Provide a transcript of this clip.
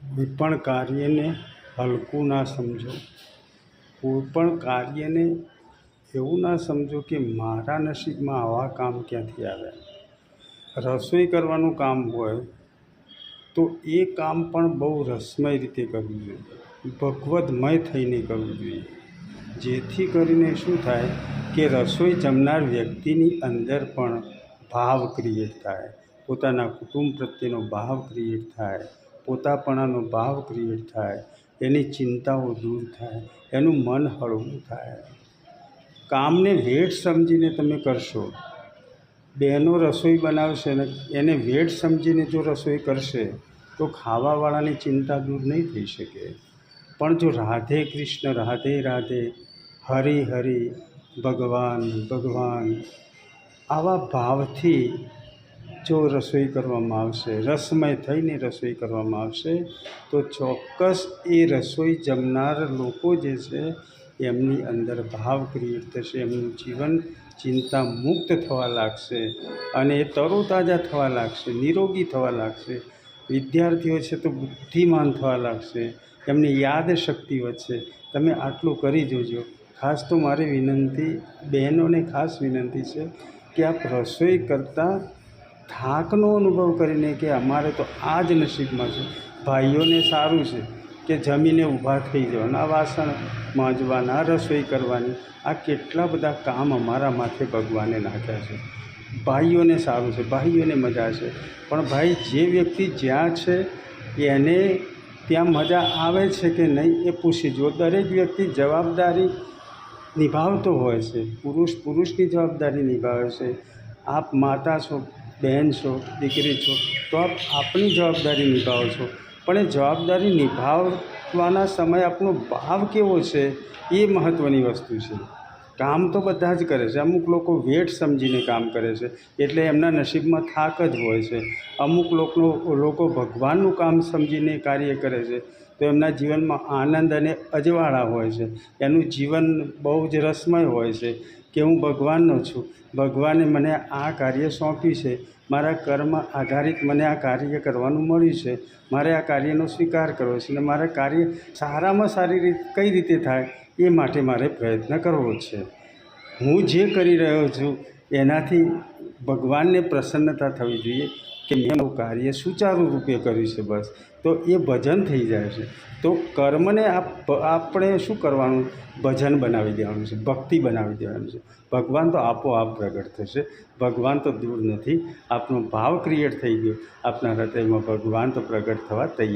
કોઈપણ કાર્યને હલકું ના સમજો. કોઈપણ કાર્યને એવું ના સમજો કે મારા નસીબમાં આવા કામ ક્યાંથી આવ્યા. રસોઈ કરવાનું કામ હોય તો એ કામ પણ બહુ રસમય રીતે કરવું જોઈએ, ભગવદમય થઈને કરવું જોઈએ, જેથી કરીને શું થાય કે રસોઈ જમનાર વ્યક્તિની અંદર પણ ભાવ ક્રિએટ થાય, પોતાના કુટુંબ પ્રત્યેનો ભાવ ક્રિએટ થાય, પોતાપણાનો ભાવ ક્રિએટ થાય, એની ચિંતાઓ દૂર થાય, એનું મન હળવું થાય. કામને વેઠ સમજીને તમે કરશો. બહેનો રસોઈ બનાવશે ને એને વેઠ સમજીને જો રસોઈ કરશે તો ખાવાવાળાની ચિંતા દૂર નહીં થઈ શકે. પણ જો રાધે કૃષ્ણ રાધે રાધે, હરિ હરિ, ભગવાન ભગવાન આવા ભાવથી જો રસોઈ કરવામાં આવશે, રસમય થઈને રસોઈ કરવામાં આવશે તો ચોક્કસ એ રસોઈ જમનાર લોકો જે છે એમની અંદર ભાવ ક્રિએટ થશે, એમનું જીવન ચિંતા મુક્ત થવા લાગશે અને એ તરોતાજા થવા લાગશે, નિરોગી થવા લાગશે. વિદ્યાર્થીઓ છે તો બુદ્ધિમાન થવા લાગશે, એમની યાદશક્તિ વધશે. તમે આટલું કરી જોજો. ખાસ તો મારી વિનંતી, બહેનોને ખાસ વિનંતી છે કે આપ રસોઈ કરતાં થાકનો અનુભવ કરીને કે અમારે તો આ જ નસીબમાં છે. ભાઈઓને સારું છે કે જમીને ઊભા થઈ જવાના, વાસણ માંજવાના, રસોઈ કરવાની, આ કેટલા બધા કામ અમારા માથે ભગવાને નાખ્યા છે. ભાઈઓને સારું છે, ભાઈઓને મજા છે. પણ ભાઈ જે વ્યક્તિ જ્યાં છે એને ત્યાં મજા આવે છે કે નહીં એ પૂછી જુઓ. દરેક વ્યક્તિ જવાબદારી નિભાવતો હોય છે, પુરુષની જવાબદારી નિભાવે છે. આપ માતા છો, બહેન છો, દીકરી છો તો આપ આપણી જવાબદારી નિભાવો છો. પણ એ જવાબદારી નિભાવવાના સમયે આપણો ભાવ કેવો છે એ મહત્ત્વની વસ્તુ છે. કામ તો બધા જ કરે છે, અમુક લોકો વેઠ સમજીને કામ કરે છે એટલે એમના નસીબમાં થાક જ હોય છે. અમુક લોકો ભગવાનનું કામ સમજીને કાર્ય કરે છે તો એમના જીવનમાં આનંદ અને અજવાળા હોય છે. એનું જીવન બહુ જ રસમય હોય છે કે હું ભગવાનનો છું, ભગવાને મને આ કાર્ય સોંપ્યું છે, મારા કર્મ આધારિત મને આ કાર્ય કરવાનું મળ્યું છે, મારે આ કાર્યનો સ્વીકાર કરવો છે અને મારે કાર્ય સારામાં સારી રીતે કઈ રીતે થાય એ માટે મારે પ્રયત્ન કરવો છે. હું જે કરી રહ્યો છું એનાથી ભગવાનને પ્રસન્નતા થવી જોઈએ કે મેં મારું કાર્ય સુચારુ રૂપે કર્યું છે, બસ તો એ ભજન થઈ જાય છે. તો કર્મને આપણે શું કરવાનું? ભજન બનાવી દેવાનું છે, ભક્તિ બનાવી દેવાનું છે. ભગવાન તો આપોઆપ પ્રગટ થશે, ભગવાન તો દૂર નથી. આપનો ભાવ ક્રિએટ થઈ ગયો, આપના હૃદયમાં ભગવાન તો પ્રગટ થવા તૈયાર.